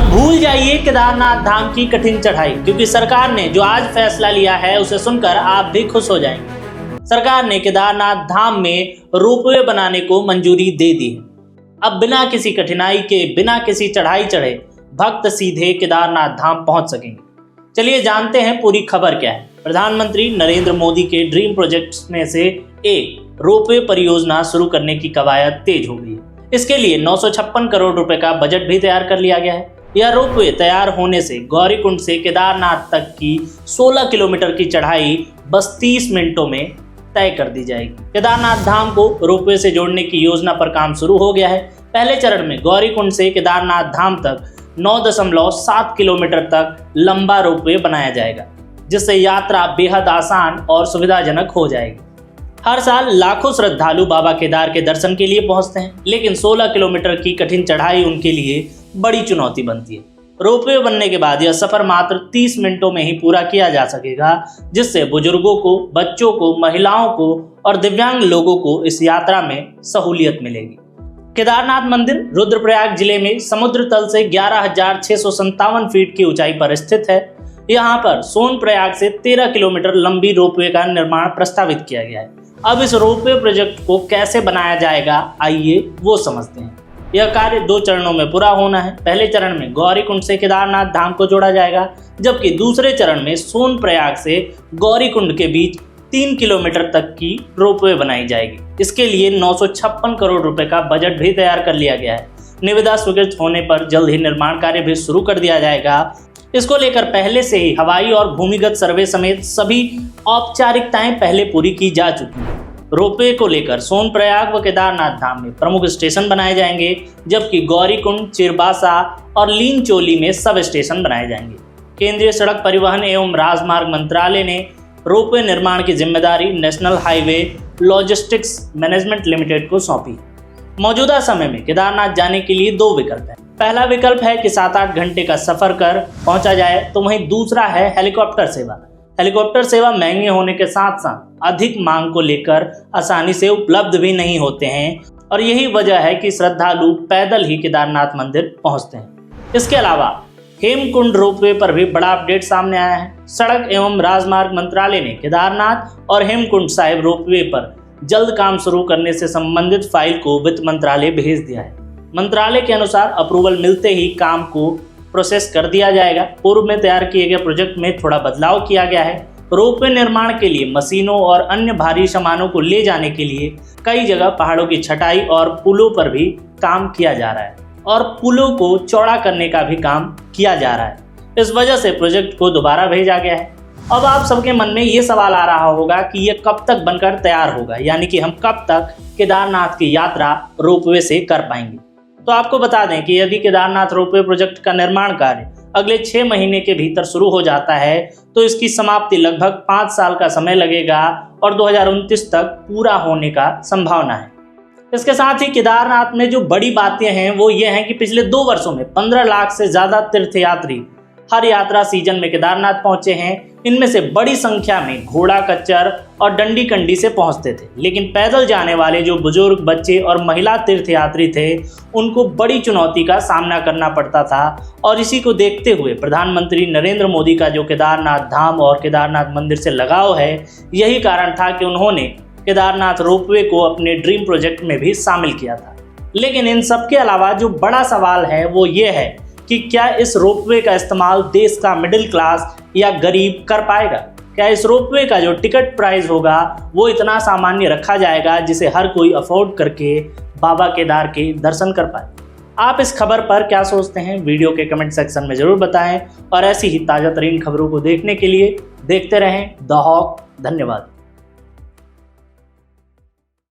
भूल जाइए केदारनाथ धाम की कठिन चढ़ाई, क्योंकि सरकार ने जो आज फैसला लिया है उसे सुनकर आप भी खुश हो जाएंगे। सरकार ने केदारनाथ धाम में रोपवे बनाने को मंजूरी दे दी है। अब बिना किसी कठिनाई के, बिना किसी चढ़ाई चढ़े भक्त सीधे केदारनाथ धाम पहुंच सकेंगे। चलिए जानते हैं पूरी खबर क्या है। प्रधानमंत्री नरेंद्र मोदी के ड्रीम प्रोजेक्ट्स में से एक रोपवे परियोजना शुरू करने की कवायद तेज हो गई है। इसके लिए 956 करोड़ रुपए का बजट भी तैयार कर लिया गया है। यह रोपवे तैयार होने से गौरीकुंड से केदारनाथ तक की 16 किलोमीटर की चढ़ाई बस 30 मिनटों में तय कर दी जाएगी। केदारनाथ धाम को रोपवे से जोड़ने की योजना पर काम शुरू हो गया है। पहले चरण में गौरीकुंड से केदारनाथ धाम तक 9.7 किलोमीटर तक लंबा रोपवे बनाया जाएगा, जिससे यात्रा बेहद आसान और सुविधाजनक हो जाएगी। हर साल लाखों श्रद्धालु बाबा केदार के दर्शन के लिए पहुंचते हैं, लेकिन 16 किलोमीटर की कठिन चढ़ाई उनके लिए बड़ी चुनौती बनती है। रोपवे बनने के बाद यह सफर मात्र 30 मिनटों में ही पूरा किया जा सकेगा, जिससे बुजुर्गों को, बच्चों को, महिलाओं को और दिव्यांग लोगों को इस यात्रा में सहूलियत मिलेगी। केदारनाथ मंदिर रुद्रप्रयाग जिले में समुद्र तल से 11,657 फीट की ऊंचाई पर स्थित है। यहाँ पर सोनप्रयाग से 13 किलोमीटर लंबी रोपवे का निर्माण प्रस्तावित किया गया है। अब इस रोपवे प्रोजेक्ट को कैसे बनाया जाएगा, आइए वो समझते हैं। यह कार्य 2 चरणों में पूरा होना है। पहले चरण में गौरीकुंड से केदारनाथ धाम को जोड़ा जाएगा, जबकि दूसरे चरण में सोनप्रयाग से गौरीकुंड के बीच 3 किलोमीटर तक की रोपवे बनाई जाएगी। इसके लिए 956 करोड़ रुपए का बजट भी तैयार कर लिया गया है। निविदा स्वीकृत होने पर जल्द ही निर्माण कार्य भी शुरू कर दिया जाएगा। इसको लेकर पहले से ही हवाई और भूमिगत सर्वे समेत सभी औपचारिकताएं पहले पूरी की जा चुकी हैं। रोपवे को लेकर सोनप्रयाग व केदारनाथ धाम में प्रमुख स्टेशन बनाए जाएंगे, जबकि गौरीकुंड, चिरबासा और लीनचोली में सब स्टेशन बनाए जाएंगे। केंद्रीय सड़क परिवहन एवं राजमार्ग मंत्रालय ने रोपवे निर्माण की जिम्मेदारी national highway logistics management limited को सौंपी। मौजूदा समय में केदारनाथ जाने के लिए 2 विकल्प हैं। पहला विकल्प है कि 7-8 घंटे का सफर कर पहुंचा जाए, तो वहीं दूसरा है हेलीकॉप्टर सेवा। हेलीकॉप्टर सेवा महंगे होने के साथ साथ अधिक मांग को लेकर आसानी से उपलब्ध भी नहीं होते हैं, और यही वजह है कि श्रद्धालु पैदल ही केदारनाथ मंदिर पहुंचते हैं। इसके अलावा हेमकुंड रोपवे पर भी बड़ा अपडेट सामने आया है। सड़क एवं राजमार्ग मंत्रालय ने केदारनाथ और हेमकुंड साहिब रोपवे पर जल्द काम शुरू करने से संबंधित फाइल को वित्त मंत्रालय भेज दिया है। मंत्रालय के अनुसार अप्रूवल मिलते ही काम को प्रोसेस कर दिया जाएगा। पूर्व में तैयार किए गए प्रोजेक्ट में थोड़ा बदलाव किया गया है। रोपवे निर्माण के लिए मशीनों और अन्य भारी सामानों को ले जाने के लिए कई जगह पहाड़ों की छटाई और पुलों पर भी काम किया जा रहा है, और पुलों को चौड़ा करने का भी काम किया जा रहा है। इस वजह से प्रोजेक्ट को दोबारा भेजा गया है। अब आप सबके मन में ये सवाल आ रहा होगा कि ये कब तक बनकर तैयार होगा, यानी कि हम कब तक केदारनाथ की यात्रा रोपवे से कर पाएंगे। तो आपको बता दें कि यदि केदारनाथ रोपवे प्रोजेक्ट का निर्माण कार्य अगले 6 महीने के भीतर शुरू हो जाता है, तो इसकी समाप्ति लगभग 5 साल का समय लगेगा और 2029 तक पूरा होने का संभावना है। इसके साथ ही केदारनाथ में जो बड़ी बातें हैं वो ये हैं कि पिछले 2 वर्षों में 15 लाख से ज़्यादा तीर्थयात्री हर यात्रा सीजन में केदारनाथ पहुंचे हैं। इनमें से बड़ी संख्या में घोड़ा, खच्चर और डंडी कंडी से पहुंचते थे, लेकिन पैदल जाने वाले जो बुजुर्ग, बच्चे और महिला तीर्थयात्री थे, उनको बड़ी चुनौती का सामना करना पड़ता था। और इसी को देखते हुए प्रधानमंत्री नरेंद्र मोदी का जो केदारनाथ धाम और केदारनाथ मंदिर से लगाव है, यही कारण था कि उन्होंने केदारनाथ रोपवे को अपने ड्रीम प्रोजेक्ट में भी शामिल किया था। लेकिन इन सब के अलावा जो बड़ा सवाल है वो ये है कि क्या इस रोपवे का इस्तेमाल देश का मिडिल क्लास या गरीब कर पाएगा? क्या इस रोपवे का जो टिकट प्राइस होगा वो इतना सामान्य रखा जाएगा जिसे हर कोई अफोर्ड करके बाबा केदार के दर्शन कर पाए? आप इस खबर पर क्या सोचते हैं? वीडियो के कमेंट सेक्शन में ज़रूर बताएं, और ऐसी ही ताज़ा तरीन खबरों को देखने के लिए देखते रहें द हॉक। धन्यवाद।